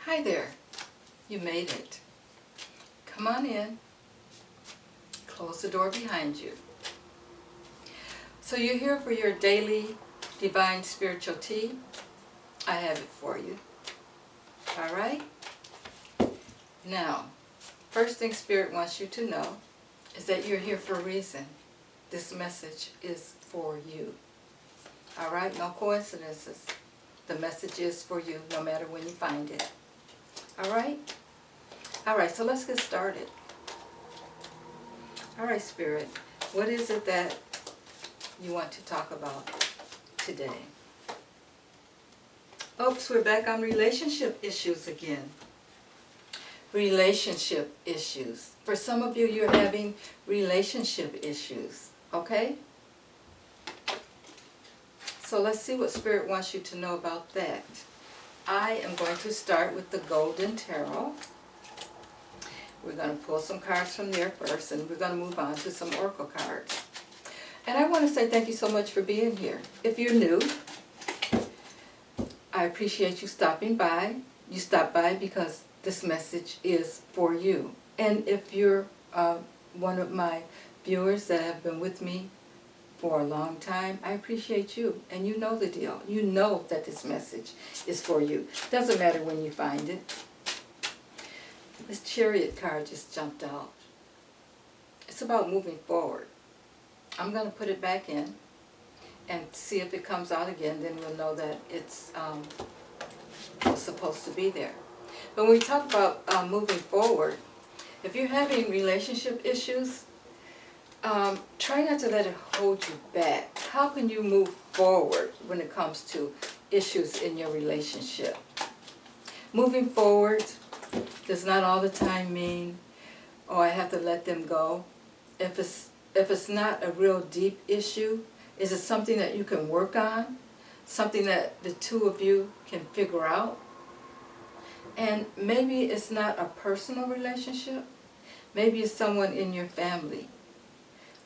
Hi there. You made it. Come on in. Close the door behind you. So you're here for your daily divine spiritual tea. I have it for you. All right? Now, first thing Spirit wants you to know is that you're here for a reason. This message is for you. All right? No coincidences. The message is for you no matter when you find it. All right? All right, so let's get started. All right, Spirit, what is it that you want to talk about today? Oops, we're back on relationship issues again. Relationship issues. For some of you, you're having relationship issues, okay? So let's see what Spirit wants you to know about that. I am going to start with the Golden Tarot. We're going to pull some cards from there first, and we're going to move on to some Oracle cards. And I want to say thank you so much for being here. If you're new, I appreciate you stopping by. You stopped by because this message is for you. And if you're one of my viewers that have been with me for a long time, I appreciate you. And you know the deal. You know that this message is for you. Doesn't matter when you find it. This Chariot card just jumped out. It's about moving forward. I'm going to put it back in and see if it comes out again. Then we'll know that it's supposed to be there. But when we talk about moving forward, if you're having relationship issues, try not to let it hold you back. How can you move forward when it comes to issues in your relationship? Moving forward does not all the time mean, oh, I have to let them go. If it's not a real deep issue, is it something that you can work on? Something that the two of you can figure out? And maybe it's not a personal relationship. Maybe it's someone in your family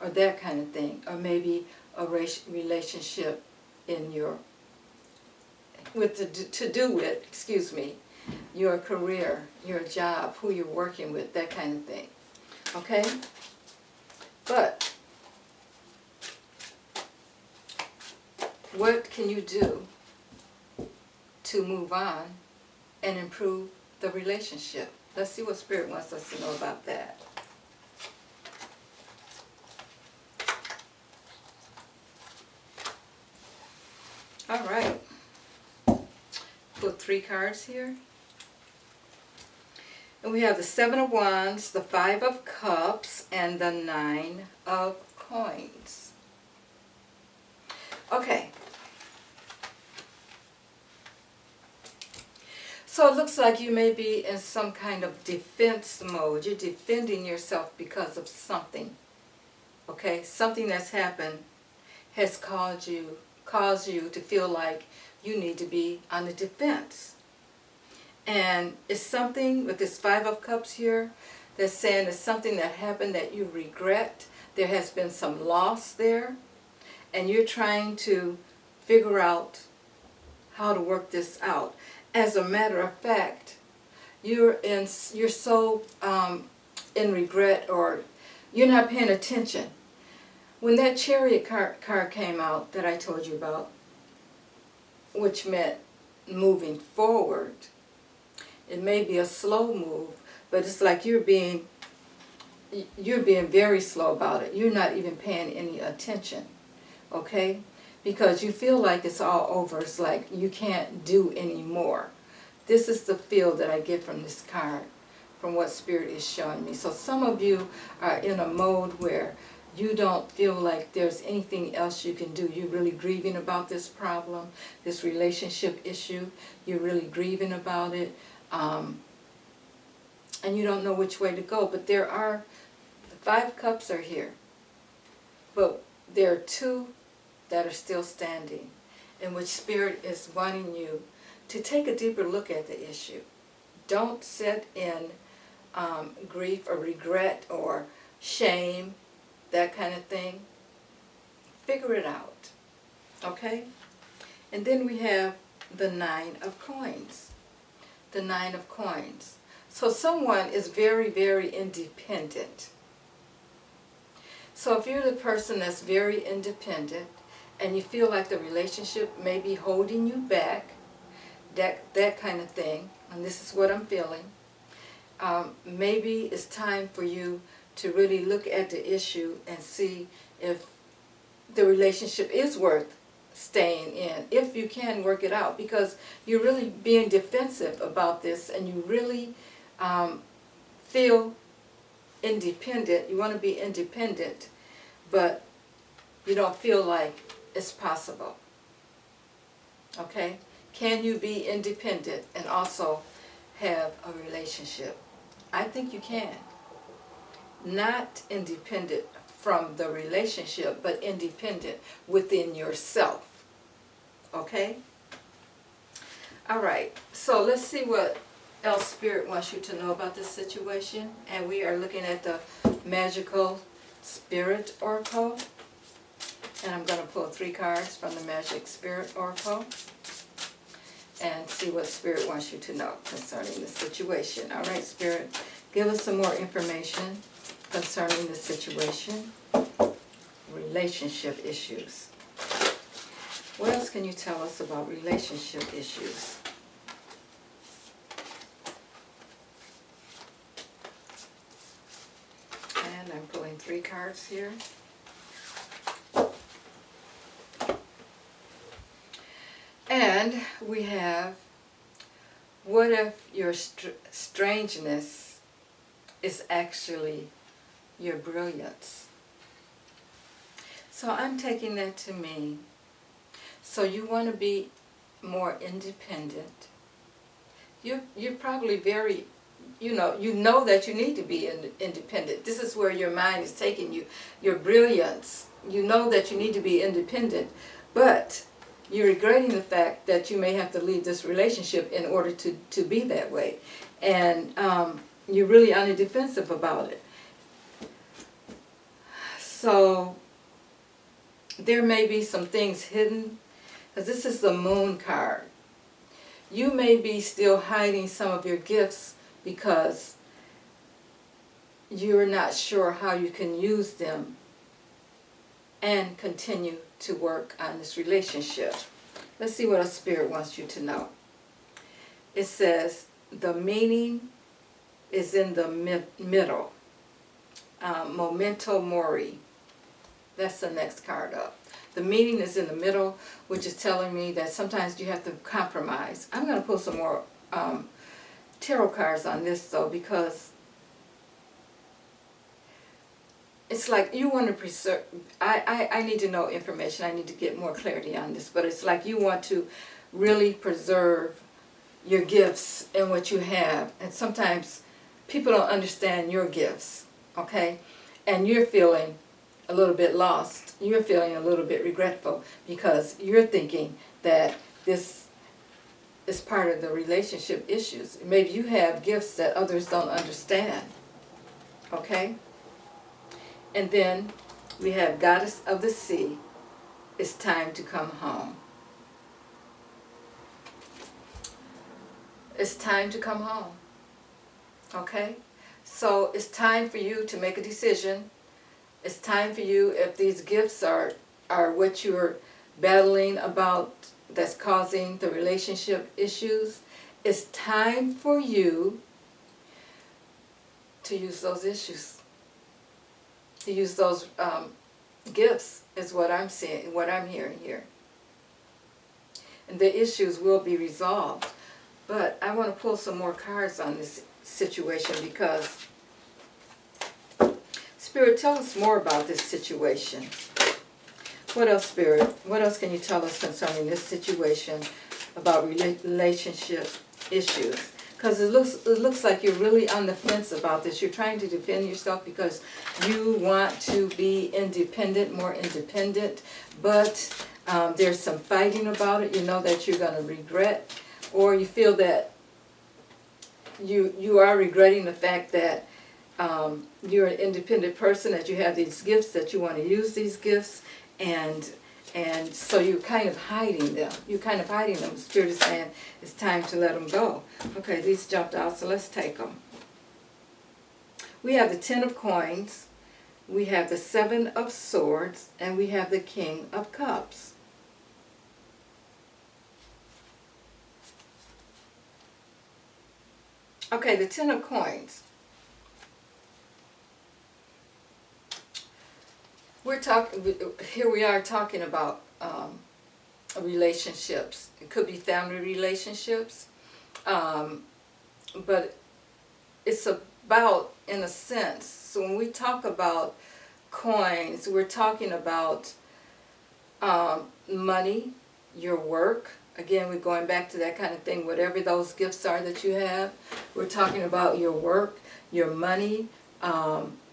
or that kind of thing. Or maybe a relationship in your, your career, your job, who you're working with, that kind of thing. Okay? But what can you do to move on and improve the relationship? Let's see what Spirit wants us to know about that. All right. Put 3 cards here. And we have the 7 of Wands, the 5 of Cups, and the 9 of Coins. Okay. So it looks like you may be in some kind of defense mode. You're defending yourself because of something. Okay? Something that's happened has caused you to feel like you need to be on the defense. And it's something with this 5 of Cups here that's saying it's something that happened that you regret. There has been some loss there. And you're trying to figure out how to work this out. As a matter of fact, you're so in regret, or you're not paying attention. When that Chariot card came out that I told you about, which meant moving forward, it may be a slow move, but it's like you're being very slow about it. You're not even paying any attention, okay? Because you feel like it's all over. It's like you can't do any more. This is the feel that I get from this card, from what Spirit is showing me. So some of you are in a mode where you don't feel like there's anything else you can do. You're really grieving about this problem, this relationship issue. You're really grieving about it. And you don't know which way to go. But the 5 cups are here. But there are 2 that are still standing, in which Spirit is wanting you to take a deeper look at the issue. Don't sit in grief or regret or shame, that kind of thing. Figure it out. Okay? And then we have the 9 of Coins. the Nine of Coins. So someone is very, very independent. So if you're the person that's very independent and you feel like the relationship may be holding you back, that kind of thing, and this is what I'm feeling, maybe it's time for you to really look at the issue and see if the relationship is worth staying in, if you can work it out, because you're really being defensive about this and you really feel independent. You want to be independent, but you don't feel like it's possible. Okay? Can you be independent and also have a relationship? I think you can. Not independent from the relationship, but independent within yourself. Okay? All right. So let's see what else Spirit wants you to know about this situation. And we are looking at the Magical Spirit Oracle. And I'm going to pull 3 cards from the Magic Spirit Oracle and see what Spirit wants you to know concerning the situation. All right, Spirit, give us some more information concerning the situation. Relationship issues. What else can you tell us about relationship issues? And I'm pulling 3 cards here. And we have, what if your strangeness is actually your brilliance? So I'm taking that to mean, so you want to be more independent. You're probably very, you know that you need to be independent. This is where your mind is taking you, your brilliance. You know that you need to be independent, but you're regretting the fact that you may have to leave this relationship in order to be that way. And you're really on the defensive about it. So there may be some things hidden, because this is the Moon card. You may be still hiding some of your gifts because you're not sure how you can use them and continue to work on this relationship. Let's see what a Spirit wants you to know. It says the meaning is in the middle. Memento mori. That's the next card up. The meaning is in the middle, which is telling me that sometimes you have to compromise. I'm going to pull some more tarot cards on this though, because it's like you want to preserve. I need to know information. I need to get more clarity on this. But it's like you want to really preserve your gifts and what you have. And sometimes people don't understand your gifts, okay? And you're feeling a little bit lost. You're feeling a little bit regretful because you're thinking that this is part of the relationship issues. Maybe you have gifts that others don't understand, okay? And then we have Goddess of the Sea. It's time to come home. It's time to come home. Okay? So it's time for you to make a decision. It's time for you, if these gifts are what you're battling about that's causing the relationship issues, it's time for you to use those issues. To use those gifts is what I'm seeing, what I'm hearing here. And the issues will be resolved. But I want to pull some more cards on this situation because Spirit, tell us more about this situation. What else, Spirit? What else can you tell us concerning this situation about relationship issues? Because it looks like you're really on the fence about this. You're trying to defend yourself because you want to be independent, more independent, but there's some fighting about it. You know that you're going to regret, or you feel that you are regretting the fact that you're an independent person, that you have these gifts, that you want to use these gifts, and And so you're kind of hiding them. You're kind of hiding them. The Spirit is saying it's time to let them go. Okay, these jumped out, so let's take them. We have the 10 of coins. We have the 7 of swords. And we have the King of cups. Okay, the 10 of coins. Here we are talking about relationships. It could be family relationships, but it's about, in a sense, so when we talk about coins, we're talking about money, your work. Again, we're going back to that kind of thing, whatever those gifts are that you have. We're talking about your work, your money.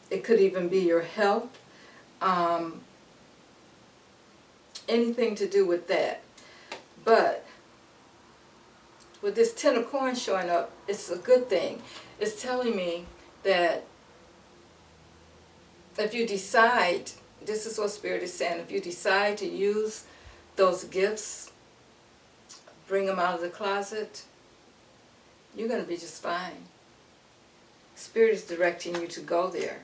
It could even be your health. Anything to do with that. But with this 10 of coins showing up, it's a good thing. It's telling me that if you decide, this is what Spirit is saying, if you decide to use those gifts, bring them out of the closet, you're going to be just fine. Spirit is directing you to go there.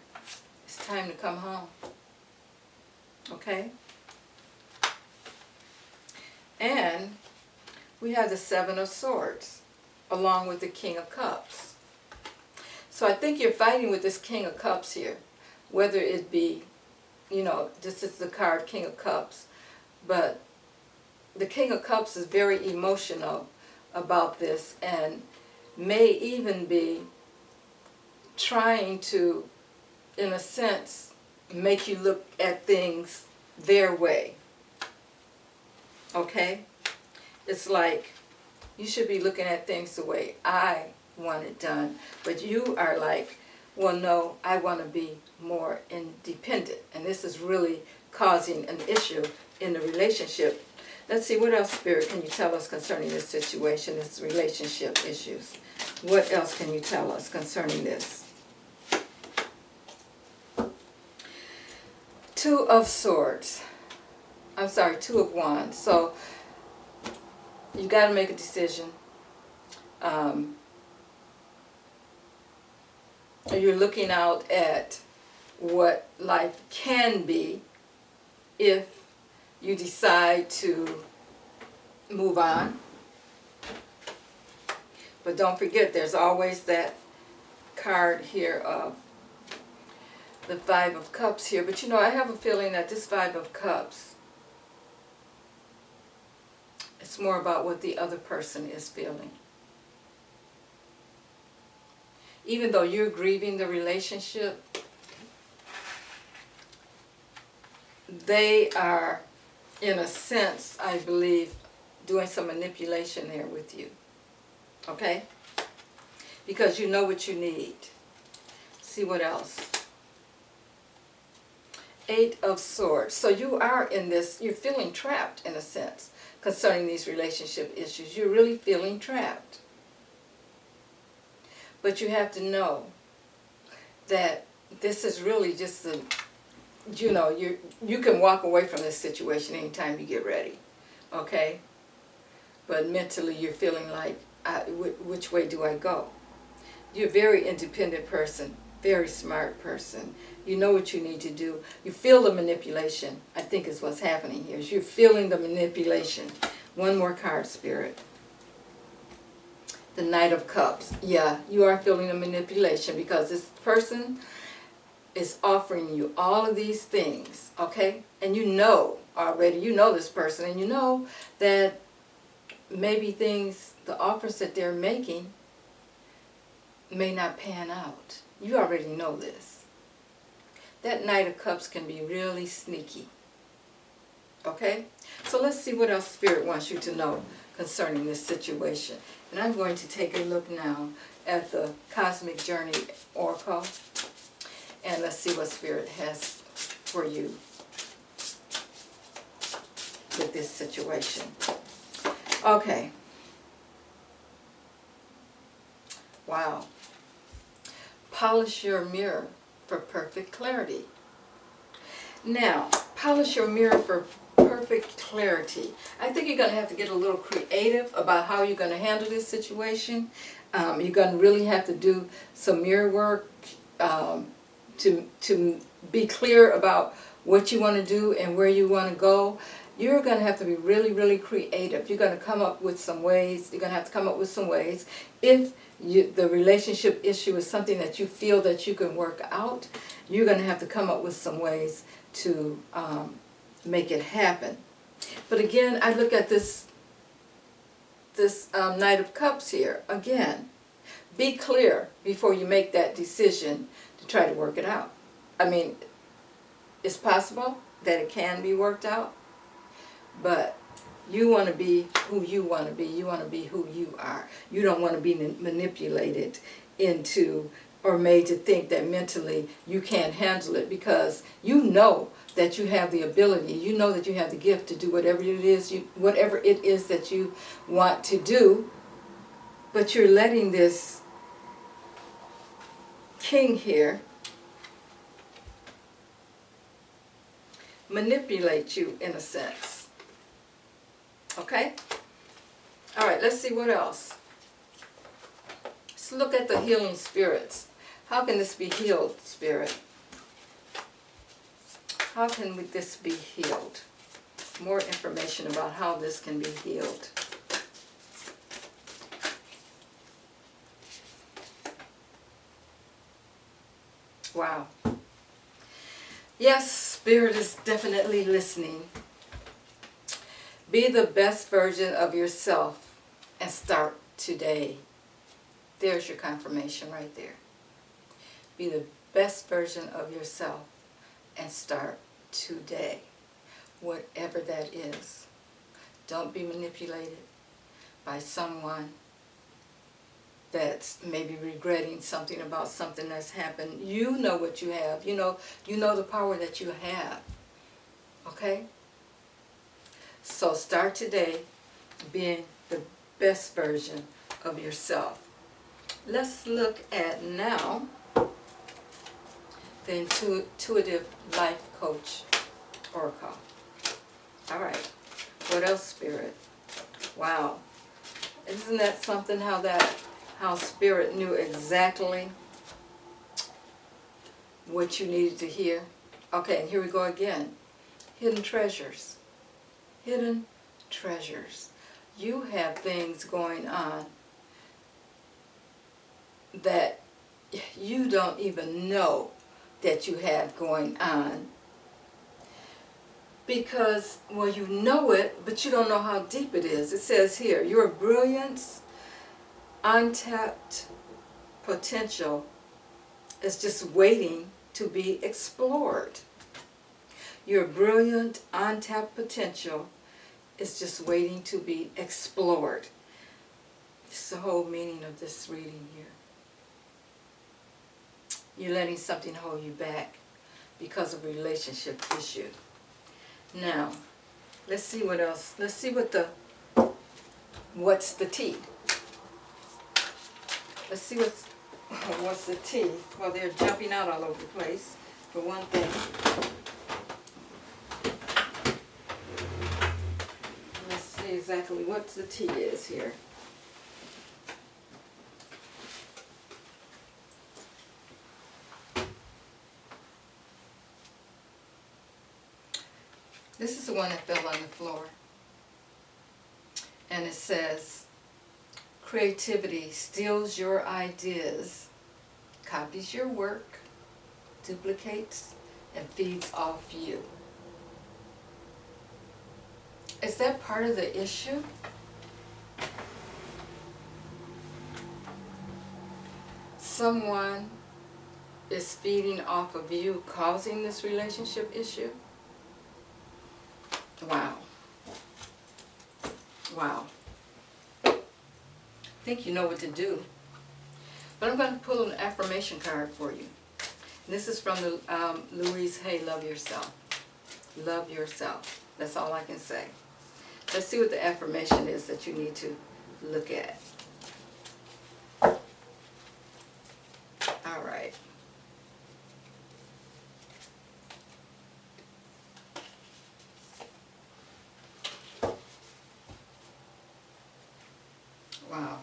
It's time to come home. Okay? And we have the 7 of swords along with the King of cups. So I think you're fighting with this King of cups here. Whether it be, this is the card King of cups. But the King of cups is very emotional about this and may even be trying to, in a sense, make you look at things their way. Okay? It's like you should be looking at things the way I want it done. But you are like, well, no, I want to be more independent. And this is really causing an issue in the relationship. Let's see, what else, Spirit, can you tell us concerning this situation, this relationship issues? What else can you tell us concerning this? 2 of swords. I'm sorry, 2 of wands. So you got to make a decision. You're looking out at what life can be if you decide to move on. But don't forget, there's always that card here of the 5 of cups here. But I have a feeling that this 5 of cups, it's more about what the other person is feeling. Even though you're grieving the relationship, they are, in a sense, I believe, doing some manipulation there with you. Okay? Because you know what you need. See what else? 8 of swords. So you are in this, you're feeling trapped in a sense concerning these relationship issues. You're really feeling trapped. But you have to know that this is really just the, you can walk away from this situation anytime you get ready. Okay? But mentally you're feeling like, which way do I go? You're a very independent person, very smart person. You know what you need to do. You feel the manipulation, I think is what's happening here. You're feeling the manipulation. One more card, Spirit. The Knight of Cups. Yeah, you are feeling the manipulation because this person is offering you all of these things, okay? And you know already, you know this person, and you know that maybe things, the offers that they're making may not pan out. You already know this. That Knight of Cups can be really sneaky. Okay? So let's see what else Spirit wants you to know concerning this situation. And I'm going to take a look now at the Cosmic Journey Oracle. And let's see what Spirit has for you with this situation. Okay. Wow. Polish your mirror for perfect clarity. Now, polish your mirror for perfect perfect clarity. I think you're going to have to get a little creative about how you're going to handle this situation. You're going to really have to do some mirror work to be clear about what you want to do and where you want to go. You're going to have to be really, really creative. You're going to come up with some ways. You're going to have to come up with some ways. If the relationship issue is something that you feel that you can work out, you're going to have to come up with some ways to make it happen. But again, I look at this Knight of Cups here. Again, be clear before you make that decision to try to work it out. I mean, it's possible that it can be worked out, but you want to be who you want to be. You want to be who you are. You don't want to be manipulated into or made to think that mentally you can't handle it, because you know that you have the ability, you know that you have the gift to do whatever it is that you want to do, but you're letting this king here manipulate you in a sense. Okay? All right, let's see what else. Let's look at the healing spirits. How can this be healed, Spirit? How can this be healed? More information about how this can be healed. Wow. Yes, Spirit is definitely listening. Be the best version of yourself and start today. There's your confirmation right there. Be the best version of yourself and start today. Whatever that is. Don't be manipulated by someone that's maybe regretting something about something that's happened. You know what you have. You know the power that you have. Okay? So start today being the best version of yourself. Let's look at now the Intuitive Life Coach Oracle. All right. What else, Spirit? Wow. Isn't that something how Spirit knew exactly what you needed to hear? Okay, and here we go again. Hidden treasures. Hidden treasures. You have things going on that you don't even know that you have going on, because, well, you know it, but you don't know how deep it is. It says here, your brilliance, untapped potential is just waiting to be explored. Your brilliant, untapped potential is just waiting to be explored. It's the whole meaning of this reading here. You're letting something hold you back because of a relationship issue. Now, let's see what else. Let's see what's the tea. Let's see what's the tea. Well, they're jumping out all over the place, for one thing. Let's see exactly what the tea is here. This is the one that fell on the floor. And it says, creativity steals your ideas, copies your work, duplicates, and feeds off you. Is that part of the issue? Someone is feeding off of you, causing this relationship issue? Wow. Wow. I think you know what to do. But I'm going to pull an affirmation card for you. This is from the Louise Hay, Love Yourself. Love yourself. That's all I can say. Let's see what the affirmation is that you need to look at. All right. Wow.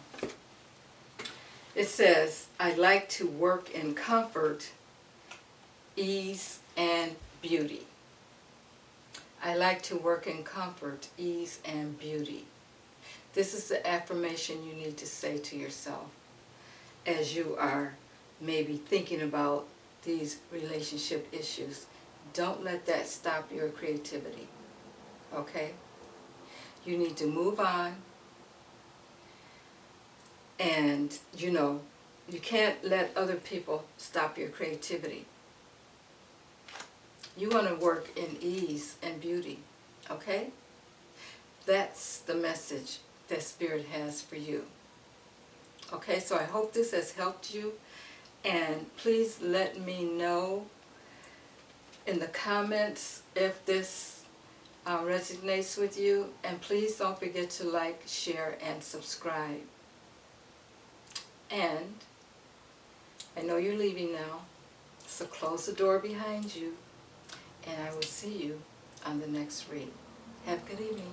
It says, I like to work in comfort, ease, and beauty. I like to work in comfort, ease, and beauty. This is the affirmation you need to say to yourself as you are maybe thinking about these relationship issues. Don't let that stop your creativity, okay? You need to move on, and you can't let other people stop your creativity. You want to work in ease and beauty, okay? That's the message that Spirit has for you. Okay, so I hope this has helped you, and please let me know in the comments if this resonates with you, and please don't forget to like, share, and subscribe. And I know you're leaving now, so close the door behind you, and I will see you on the next read. Have a good evening.